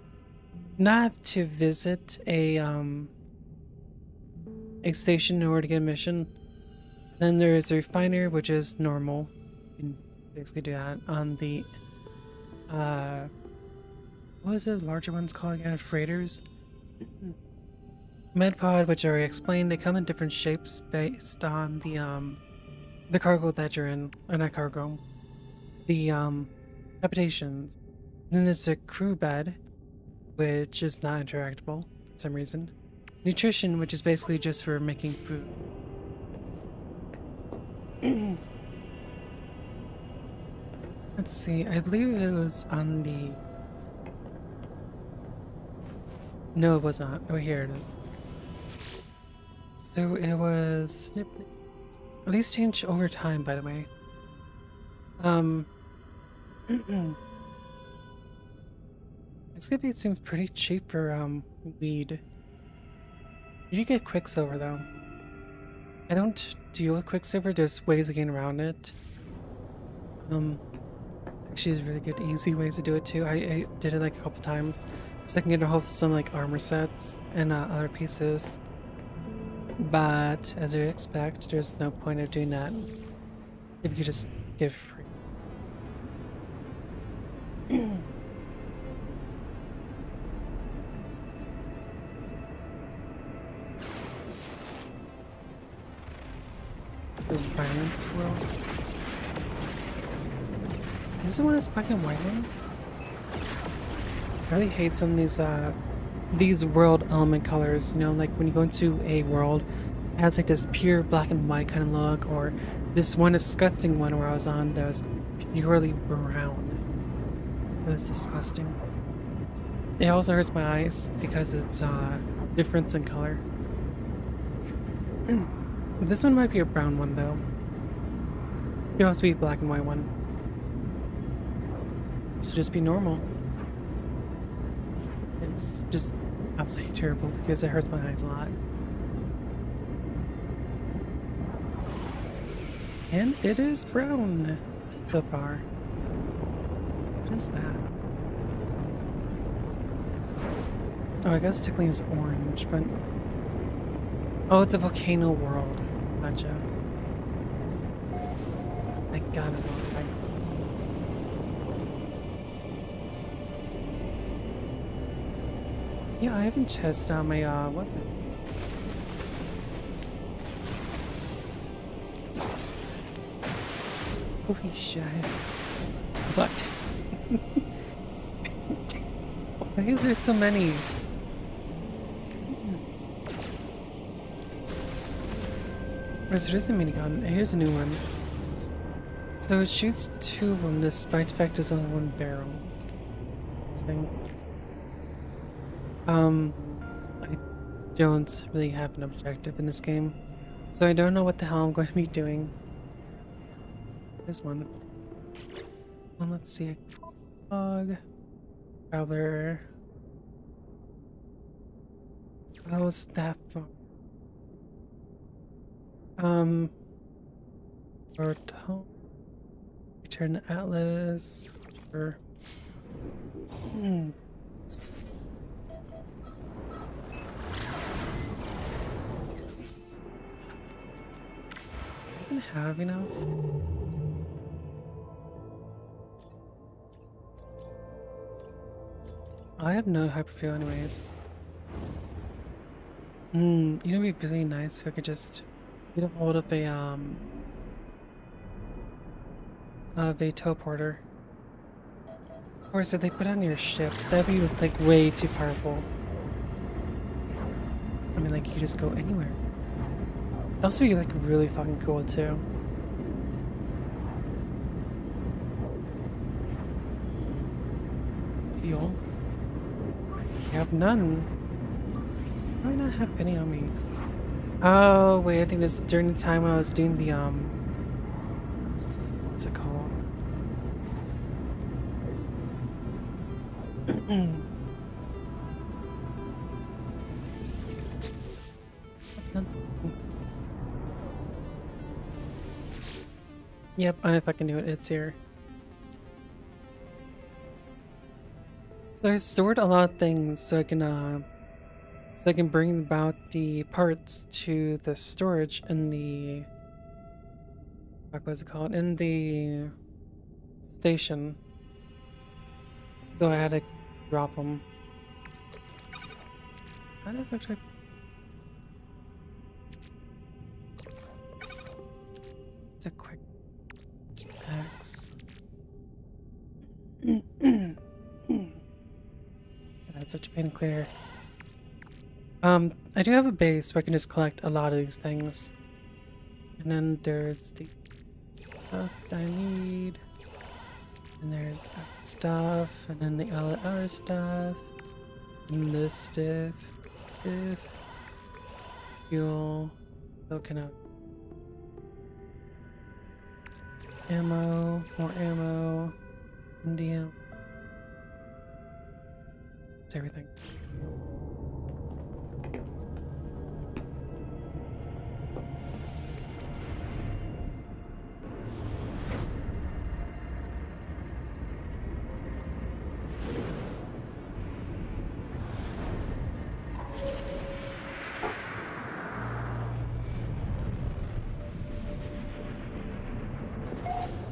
not to visit a station in order to get a mission. Then there is a refiner, which is normal. You can basically do that on the what was the larger ones called again? Freighters. Medpod, which I already explained, they come in different shapes based on the cargo that you're in, or not cargo, the habitations. Then there's a crew bed, which is not interactable for some reason. Nutrition, which is basically just for making food. Let's see, I believe it was on the... No, it was not. Oh, here it is. So it was... At least changed over time, by the way. Excavate seems pretty cheap for weed. You do get Quicksilver though. I don't deal with Quicksilver, there's ways of getting around it. Actually there's really good easy ways to do it too. I did it like a couple times. So I can get a hold of some like armor sets and other pieces. But as you'd expect, there's no point of doing that if you could just get it free. The Violence World. Is this the one that's black and white ones? I really hate some of these world element colors, you know, like when you go into a world, it has like this pure black and white kind of look, or this one disgusting one where I was on that was purely brown. It was disgusting. It also hurts my eyes because it's difference in color. This one might be a brown one though. It could also be a black and white one. So just be normal. It's just absolutely terrible because it hurts my eyes a lot. And it is brown so far. What is that? Oh, I guess technically it's orange, but... Oh, it's a volcano world. Gotcha. Thank God it's not like... Yeah, I haven't tested out my weapon. Holy shit. What? Why is there so many? Where's there is a minigun? Here's a new one. So it shoots 2 of them despite the fact there's only 1 barrel. This thing. I don't really have an objective in this game, so I don't know what the hell I'm going to be doing. There's one. Let's see. Dog. Traveler. How's that far? Or home. Return to Atlas. Or. I don't have enough. I have no hyperfuel anyways. You know, it'd be really nice if I could just get a hold of a teleporter. Of course, if they put it on your ship, that'd be like way too powerful. I mean, like you just go anywhere. It'd also be like really fucking cool too. Fuel. I have none. Why do I not have any on me? Oh wait, I think this is during the time when I was doing the what's it called? Yep, if I can do it, it's here. So I stored a lot of things so I can bring about the parts to the storage in the what's it called? In the station. So I had to drop them. How the fuck do I... It's a quick packs. That's such a pain to clear. I do have a base where I can just collect a lot of these things. And then there's the stuff that I need. And there's that stuff, and then the other stuff. And this stuff. Fuel. So kind of ammo, more ammo, Indian. It's everything.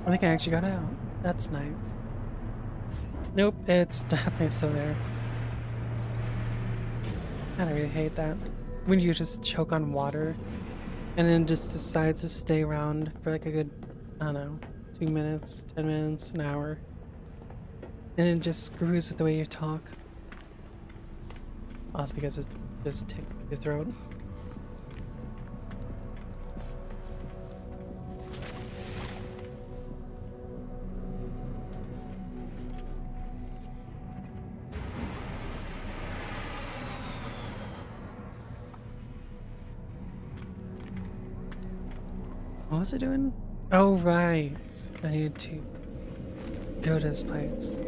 I think I actually got out. That's nice. Nope, it's definitely still there. I really hate that. When you just choke on water and then just decides to stay around for like a good, I don't know, 2 minutes, 10 minutes, an hour. And it just screws with the way you talk. Also because it just takes your throat. What was I doing? Oh, right. I needed to go to this place.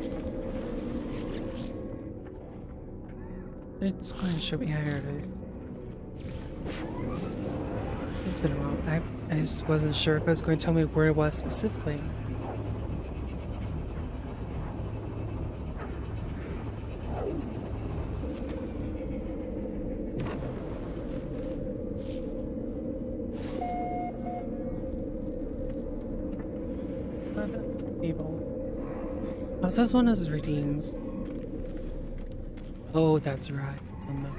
It's going to show me. Yeah, here it is. It's been a while. I just wasn't sure if it was going to tell me where it was specifically. It's not evil. Oh, so this one is redeems. Oh, that's right. This one though.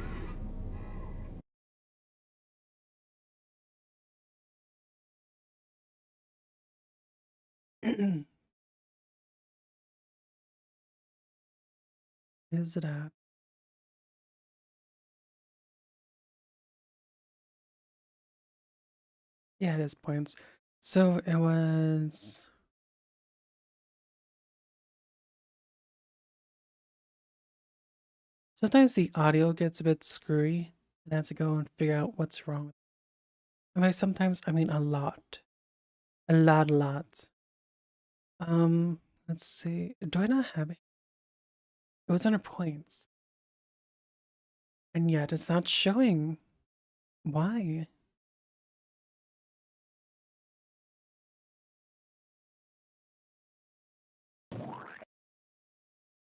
Is it at? Yeah, it is points. So it was. Sometimes the audio gets a bit screwy, and I have to go and figure out what's wrong. And by sometimes, I mean a lot. A lot. Let's see. Do I not have it? It was under points. And yet it's not showing. Why?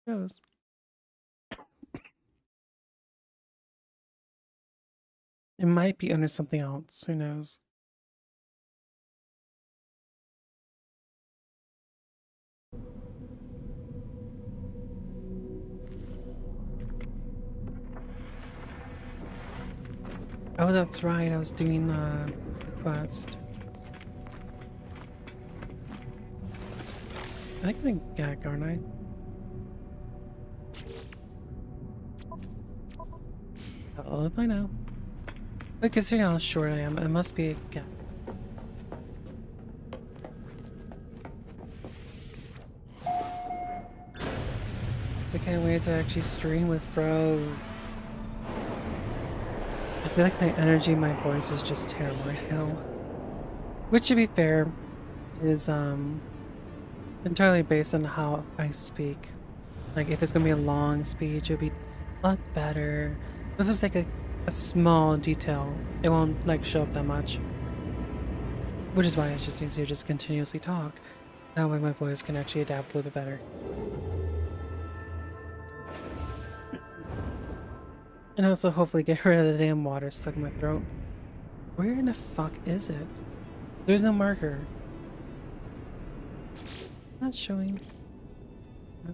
Shows. It might be under something else. Who knows? Oh, that's right. I was doing a quest. I think I'm gonna gag, aren't I? Oh, if I know. But considering how short I am, it must be a gag. I can't wait to actually stream with bros. I feel like my energy, my voice is just terrible right now. Which, to be fair, is entirely based on how I speak. Like, if it's gonna be a long speech, it'll be a lot better. If it's like a small detail, it won't like show up that much. Which is why it's just easier to just continuously talk. That way my voice can actually adapt a little bit better. And also hopefully get rid of the damn water stuck in my throat. Where in the fuck is it? There's no marker. Not showing.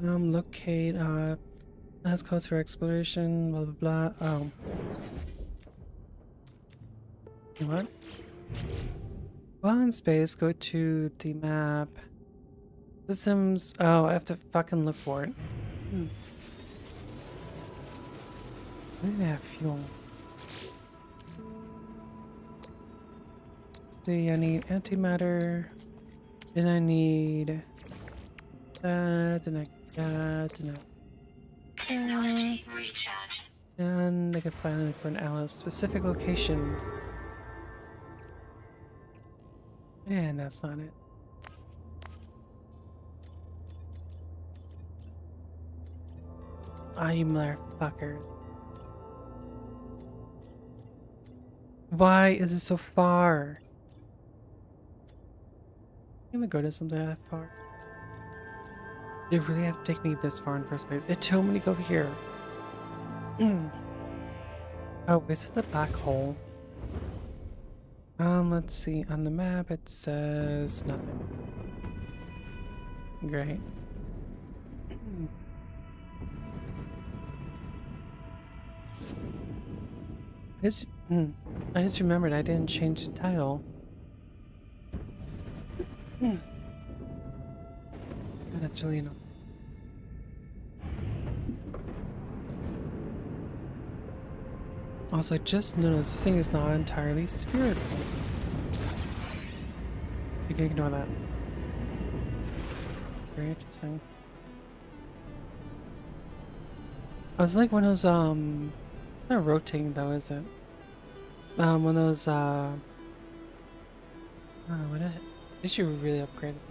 Locate, last cause for exploration, blah blah blah. Oh. You know what? While in space, go to the map. Systems. Oh, I have to fucking look for it. Where do I have fuel? Let's see, I need antimatter. Then I need that, and I got, and I got. And I can finally look for an Alice specific location. And that's not it. Ah, you motherfucker. Why is it so far? Can we go to something that far? Did it really have to take me this far in the first place? It told me to go here. Oh, is it the black hole? Let's see. On the map, it says nothing. Great. I just remembered I didn't change the title. God, that's really annoying. Also, I just noticed this thing is not entirely spherical. You can ignore that. It's very interesting. I was like one of those, it's not rotating though, is it? One of those, Oh, what they should really upgrade it.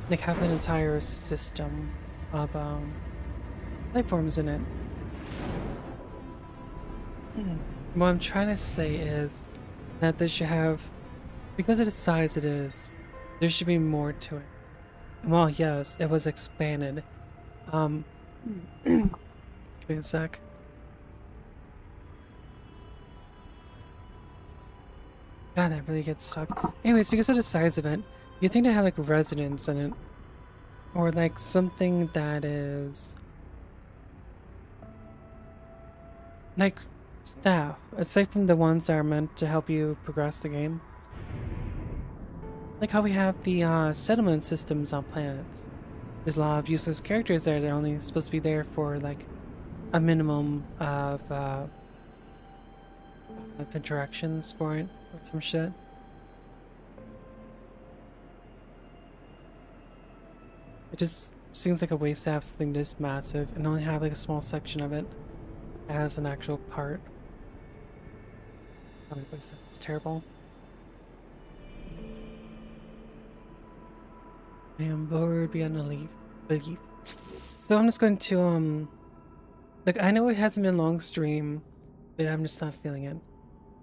Like have an entire system of life forms in it. What I'm trying to say is that they should have, because of the size it is, there should be more to it. Well, yes, it was expanded. Give me a sec. God, that really gets stuck. Anyways, because of the size of it, you think they have like residents in it, or like something that is like staff, aside from the ones that are meant to help you progress the game. Like how we have the settlement systems on planets. There's a lot of useless characters there that are only supposed to be there for like a minimum of interactions for it or some shit. It just seems like a waste to have something this massive and only have like a small section of it as an actual part. It's terrible. I am bored beyond belief. So I'm just going to like I know it hasn't been a long stream, but I'm just not feeling it.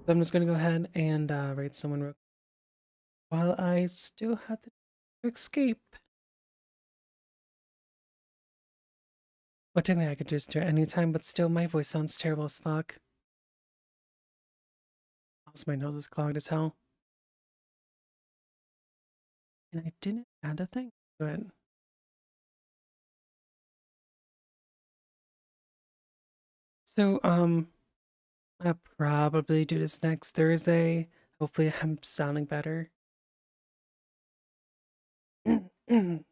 So I'm just gonna go ahead and raid someone real while I still have to escape. Well, technically I could just do it anytime, but still my voice sounds terrible as fuck. Also, my nose is clogged as hell. And I didn't add a thing to it. So, I'll probably do this next Thursday. Hopefully I'm sounding better. And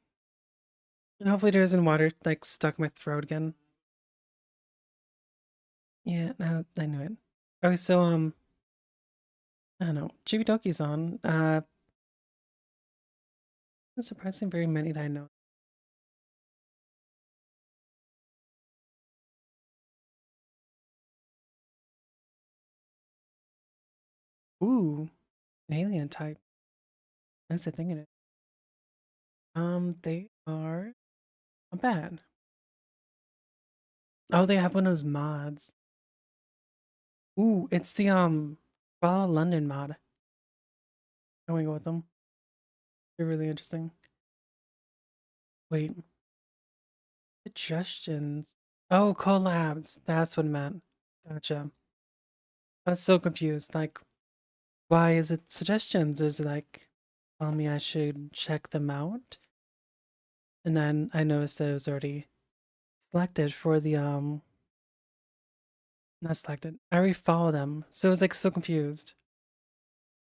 hopefully there isn't water like stuck in my throat again. Yeah, no, I knew it. Okay, so I don't know. Chibidoki's on. Surprisingly very many that I know. Ooh, an alien type. That's the thing in it. They are not bad. Oh, they have one of those mods. Ooh, it's the Follow London mod. I'm gonna go with them. They're really interesting. Wait. Suggestions. Oh, collabs. That's what it meant. Gotcha. I was so confused. Like, why is it suggestions? Is it like telling me I should check them out? And then I noticed that it was already selected for the not selected. I already follow them. So I was like so confused.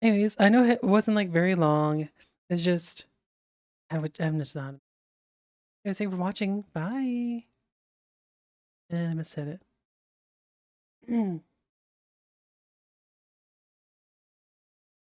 Anyways, I know it wasn't like very long. It's just I'm just not. Guys, thank you for watching. Bye. And I missaid it.